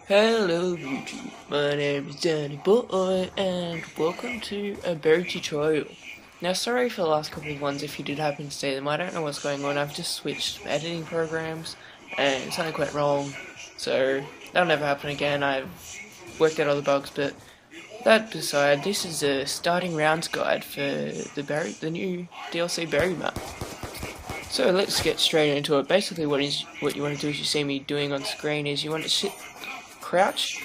Hello YouTube, my name is Bhoy and welcome to a berry tutorial. Now sorry for the last couple of ones if you did happen to see them. I don't know what's going on. I've just switched editing programs and something went wrong, so that'll never happen again. I've worked out all the bugs, but that aside, this is a starting rounds guide for the new DLC berry map. So let's get straight into it. Basically what you want to do, as you see me doing on screen, is you want to crouch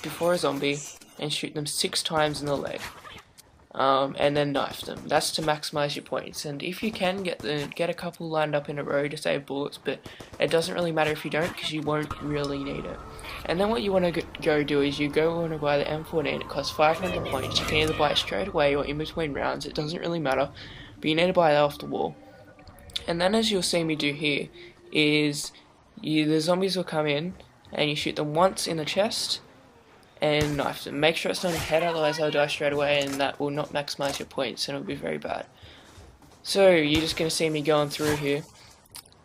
before a zombie and shoot them 6 times in the leg, and then knife them. That's to maximize your points, and if you can get a couple lined up in a row to save bullets, but it doesn't really matter if you don't, because you won't really need it. And then what you want to go do is you want to buy the M14. It costs 500 points. You can either buy it straight away or in between rounds, it doesn't really matter, but you need to buy it off the wall. And then, as you'll see me do here, is the zombies will come in and you shoot them once in the chest and knife them. Make sure it's not in the head, otherwise they'll die straight away and that will not maximize your points and it'll be very bad. So you're just going to see me going through here,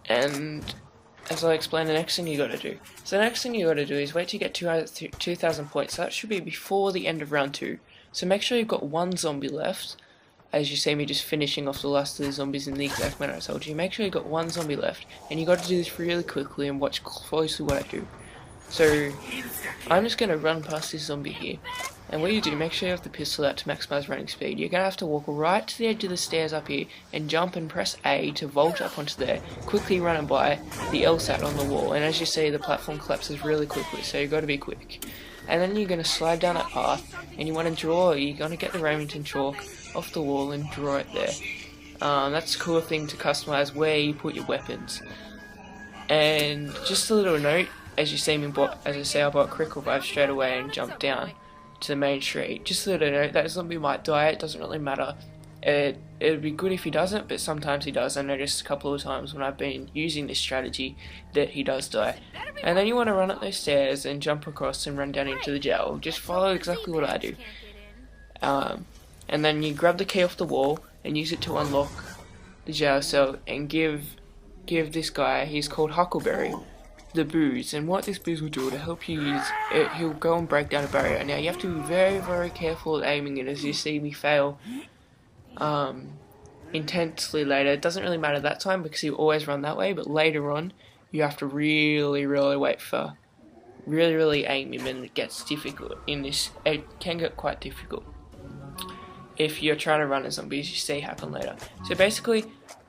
and as I explain, the next thing you got to do. So the next thing you got to do is wait till you get 2,000 points. So that should be before the end of round 2. So make sure you've got one zombie left. As you see me just finishing off the last of the zombies in the exact manner I told you. Make sure you've got one zombie left, and you got to do this really quickly and watch closely what I do. So I'm just going to run past this zombie here, and what you do, make sure you have the pistol out to maximize running speed. You're going to have to walk right to the edge of the stairs up here and jump and press A to vault up onto there, quickly running by the LSAT on the wall, and as you see the platform collapses really quickly, so you've got to be quick. And then you're going to slide down that path, and you want to you're going to get the Remington chalk off the wall and draw it there. That's a cool thing to customize where you put your weapons. And just a little note, as you see me, as I say, I bought quick revive straight away and jumped down to the main street. Just a little note, that zombie might die, it doesn't really matter. It'd be good if he doesn't, but sometimes he does. I noticed a couple of times when I've been using this strategy that he does die. And then you want to run up those stairs and jump across and run down into the jail. Just follow exactly what I do. And then you grab the key off the wall and use it to unlock the jail cell and give this guy, he's called Huckleberry, the booze. And what this booze will do to help you use it, he'll go and break down a barrier. Now you have to be very, very careful at aiming it, as you see me fail intensely later. It doesn't really matter that time because you always run that way, but later on you have to really wait for really aim him, and it gets difficult in this. It can get quite difficult if you're trying to run a zombie, as you see happen later. So basically,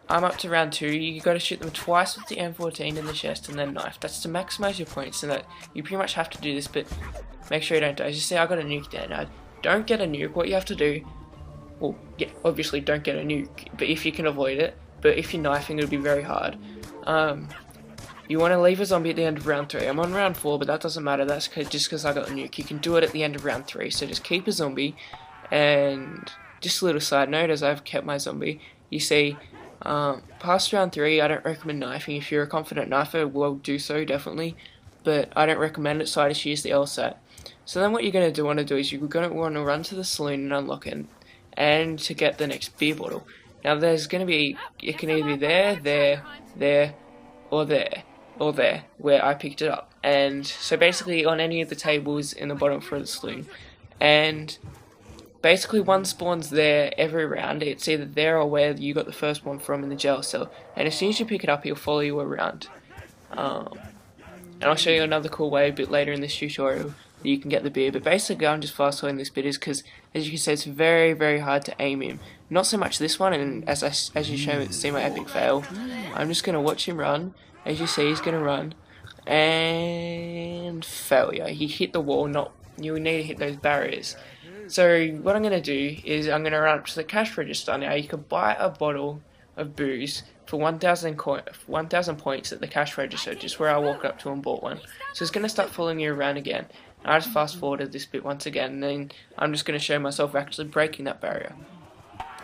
I'm up to round 2. You got to shoot them twice with the M14 in the chest and then knife. That's to maximize your points, and that you pretty much have to do this, but make sure you don't die. As you see, I got a nuke there. Now, don't get a nuke. What you have to do, well, yeah, obviously don't get a nuke, but if you can avoid it, but if you're knifing, it'll be very hard. You want to leave a zombie at the end of round 3. I'm on round 4, but that doesn't matter. That's just because I got a nuke. You can do it at the end of round 3, so just keep a zombie. And just a little side note, as I've kept my zombie, you see, past round 3, I don't recommend knifing. If you're a confident knifer, well, do so, definitely, but I don't recommend it, so I just use the LSAT. So then what you're going to want to do is you're going to want to run to the saloon and unlock it, and to get the next beer bottle. Now there's going to be, it can either be there, or there, where I picked it up. And so basically on any of the tables in the bottom for the saloon. And basically one spawns there every round. It's either there or where you got the first one from in the jail cell. And as soon as you pick it up, he'll follow you around. And I'll show you another cool way a bit later in this tutorial that you can get the beer. But basically I'm just fast forwarding this bit is because, as you can see, it's very hard to aim him. Not so much this one, and as you see my epic fail, I'm just going to watch him run. As you see, he's going to run, and failure. He hit the wall. You need to hit those barriers. So what I'm going to do is I'm going to run up to the cash register. Now you can buy a bottle of booze for 1,000 points at the cash register, just where I walked up to and bought one. So it's going to start following you around again. I just fast forwarded this bit once again, and then I'm just going to show myself actually breaking that barrier,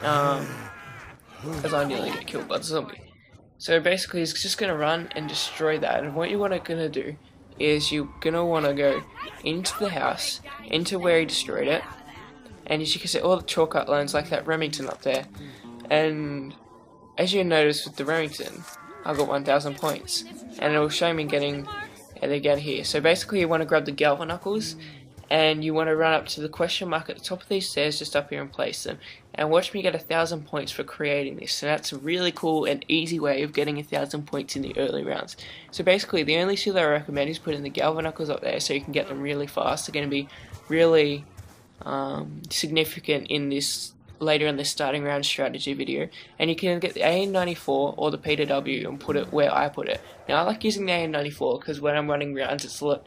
as I nearly get killed by the zombie. So basically he's just going to run and destroy that, and what you want to do is you're going to want to go into the house, into where he destroyed it, and as you can see all the chalk outlines like that Remington up there, and as you notice with the Remington, I got 1,000 points, and it will show me getting and again here. So basically you want to grab the Galvaknukles, and you want to run up to the question mark at the top of these stairs, just up here, and place them. And watch me get 1,000 points for creating this. So that's a really cool and easy way of getting 1,000 points in the early rounds. So basically the only skill I recommend is putting the Galvaknukles up there so you can get them really fast. They're going to be really significant in this later in the starting round strategy video. And you can get the AN94 or the PW and put it where I put it. Now I like using the AN94 because when I'm running rounds it's a lot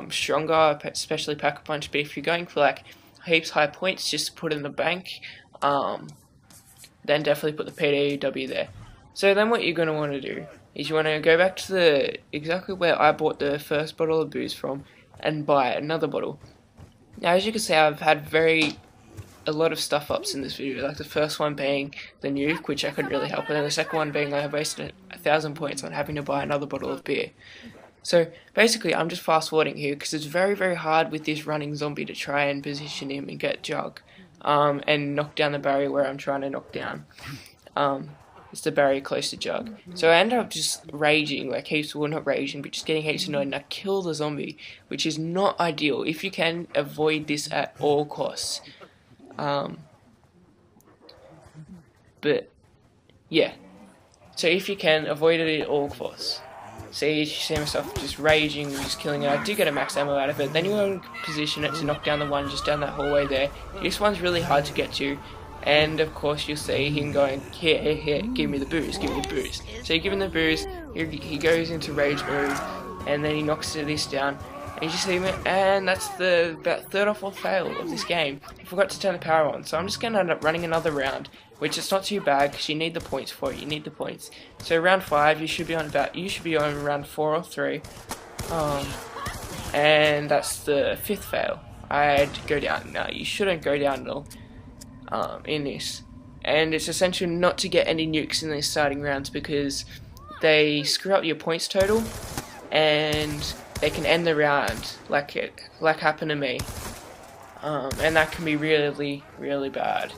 stronger, especially pack a punch. But if you're going for like heaps high points just to put in the bank, then definitely put the PW there. So then what you're going to want to do is you want to go back to the exactly where I bought the first bottle of booze from and buy another bottle. Now as you can see, I've had a lot of stuff ups in this video, like the first one being the nuke, which I couldn't really help, and then the second one being I wasted 1,000 points on having to buy another bottle of beer. So basically I'm just fast forwarding here because it's very hard with this running zombie to try and position him and get Jug and knock down the barrier where I'm trying to knock down. It's the barrier close to Jug. So I end up just raging, like heaps, well not raging, but just getting heaps annoyed, and I kill the zombie, which is not ideal. If you can, avoid this at all costs. But yeah, so if you can, avoid it at all costs. See, you see myself just raging, just killing it. I do get a max ammo out of it. Then you want to position it to knock down the one just down that hallway there. This one's really hard to get to. And of course you'll see him going, here, give me the booze, give me the booze. So you give him the booze, he goes into rage mode, and then he knocks this down. And you just see him, and that's the about third or fourth fail of this game. I forgot to turn the power on, so I'm just going to end up running another round, which is not too bad because you need the points for it. You need the points. So round 5, you should be on round 4 or 3, and that's the 5th fail. I'd go down. No, you shouldn't go down at all in this. And it's essential not to get any nukes in these starting rounds because they screw up your points total, and they can end the round like happened to me, and that can be really bad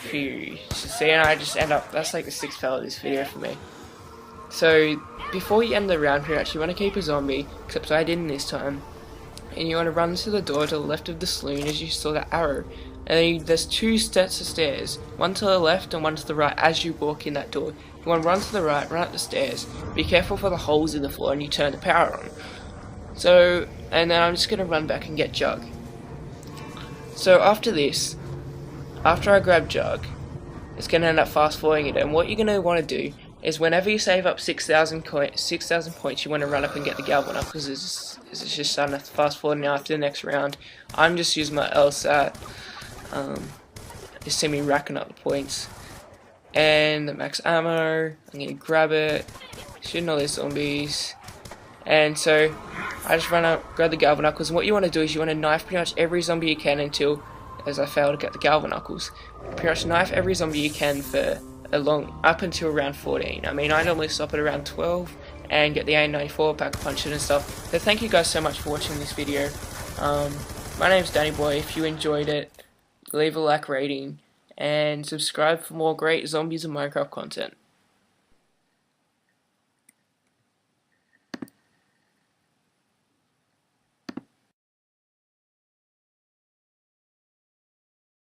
for you. So see, and I just end up, that's like the 6th fail of this video for me. So before you end the round, you actually want to keep a zombie, except I didn't this time, and you want to run to the door to the left of the saloon as you saw that arrow, and then there's 2 sets of stairs, one to the left and one to the right as you walk in that door. You want to run to the right, run up the stairs, be careful for the holes in the floor, and you turn the power on. So, and then I'm just going to run back and get Jug. So after this, after I grab Jug, it's going to end up fast forwarding it, and what you're going to want to do is whenever you save up 6,000 points, you want to run up and get the Galvaknukles because it's just starting to fast forward now after the next round. I'm just using my LSAT, you see me racking up the points, and the max ammo, I'm going to grab it, shooting all these zombies. And so I just run up, grab the Galvaknukles, and what you want to do is you want to knife pretty much every zombie you can until, as I fail to get the Galvaknukles, pretty much knife every zombie you can for up until round 14. I mean, I normally stop at around 12 and get the A94, pack a punch it and stuff. So thank you guys so much for watching this video. My name's Bhoy. If you enjoyed it, leave a like rating and subscribe for more great zombies and Minecraft content.